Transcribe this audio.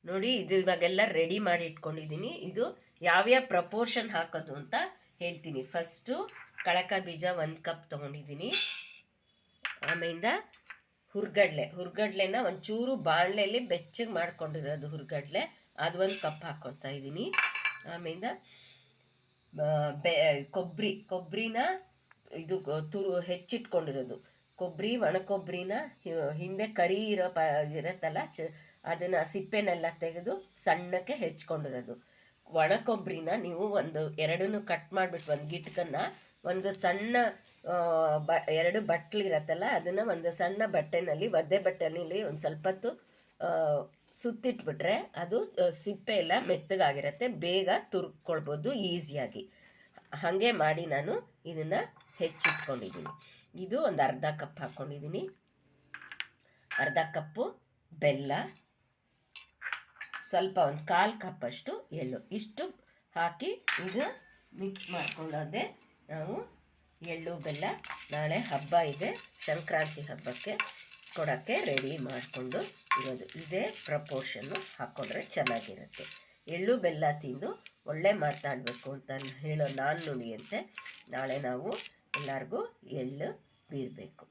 ನೋಡಿ ಇದು ಇವಾಗೆಲ್ಲ ರೆಡಿ ಮಾಡಿ ಇಟ್ಕೊಂಡಿದ್ದೀನಿ. ಇದು ಯಾವ್ಯಾವ ಪ್ರಪೋರ್ಷನ್ ಹಾಕೋದು ಅಂತ ಹೇಳ್ತೀನಿ. ಫಸ್ಟು ಕಳಕ ಬೀಜ 1 ಕಪ್ ತೊಗೊಂಡಿದ್ದೀನಿ. ಆಮೇಲಿಂದ ಹುರ್ಗಡ್ಲೆನ ಒಂಚೂರು ಬಾಣಲೆಯಲ್ಲಿ ಬೆಚ್ಚಗೆ ಮಾಡ್ಕೊಂಡಿರೋದು ಹುರ್ಗಡ್ಲೆ, ಅದು 1 ಕಪ್ ಹಾಕ್ಕೊತಾ ಇದ್ದೀನಿ. ಆಮೇಲಿಂದ ಕೊಬ್ಬರಿನ ಇದು ಹೆಚ್ಚಿಟ್ಕೊಂಡಿರೋದು ಕೊಬ್ಬರಿ, ಒಣ ಕೊಬ್ಬರಿನ ಹಿಂದೆ ಕರಿ ಇರತ್ತಲ್ಲ ಅದನ್ನು ಸಿಪ್ಪೆನೆಲ್ಲ ತೆಗೆದು ಸಣ್ಣಕ್ಕೆ ಹೆಚ್ಕೊಂಡಿರೋದು. ಒಣ ಕೊಬ್ಬರಿನ ನೀವು ಎರಡನ್ನೂ ಕಟ್ ಮಾಡಿಬಿಟ್ಟು ಒಂದು ಗಿಟ್ಕನ್ನು ಒಂದು ಸಣ್ಣ 2 ಬಟ್ಲಿರತ್ತಲ್ಲ ಅದನ್ನು ಒಂದು ಸಣ್ಣ ಬಟ್ಟೆನಲ್ಲಿ, ಒದ್ದೆ ಬಟ್ಟೆನಲ್ಲಿ ಒಂದು ಸ್ವಲ್ಪ ಹೊತ್ತು ಸುತ್ತಿಟ್ಬಿಟ್ರೆ ಅದು ಸಿಪ್ಪೆ ಎಲ್ಲ ಮೆತ್ತಗಾಗಿರುತ್ತೆ, ಬೇಗ ತುರ್ಕೊಳ್ಬೋದು ಈಸಿಯಾಗಿ. ಹಾಗೆ ಮಾಡಿ ನಾನು ಇದನ್ನು ಹೆಚ್ಚಿಟ್ಕೊಂಡಿದ್ದೀನಿ. ಇದು ಒಂದು ಅರ್ಧ ಕಪ್ ಹಾಕ್ಕೊಂಡಿದ್ದೀನಿ. ಅರ್ಧ ಕಪ್ಪು ಬೆಲ್ಲ, ಸ್ವಲ್ಪ ಒಂದು 1/4 ಕಪ್ಪಷ್ಟು ಎಳ್ಳು, ಇಷ್ಟು ಹಾಕಿ ಇದು ಮಿಕ್ಸ್ ಮಾಡ್ಕೊಳ್ಳೋದೆ ನಾವು ಎಳ್ಳು ಬೆಲ್ಲ ನಾಳೆ ಹಬ್ಬ ಇದೆ, ಸಂಕ್ರಾಂತಿ ಹಬ್ಬಕ್ಕೆ ಕೊಡೋಕ್ಕೆ ರೆಡಿ ಮಾಡಿಕೊಂಡು ಇರೋದು. ಇದೇ ಪ್ರಪೋರ್ಷನ್ನು ಹಾಕ್ಕೊಂಡ್ರೆ ಚೆನ್ನಾಗಿರುತ್ತೆ. ಎಳ್ಳು ಬೆಲ್ಲ ತಿಂದು ಒಳ್ಳೆ ಮಾತಾಡಬೇಕು ಅಂತ ಹೇಳೋ ನಾನು ನುಡಿಯಂತೆ ನಾಳೆ ನಾವು ಎಲ್ಲರಿಗೂ ಎಳ್ಳು ಬೀರಬೇಕು.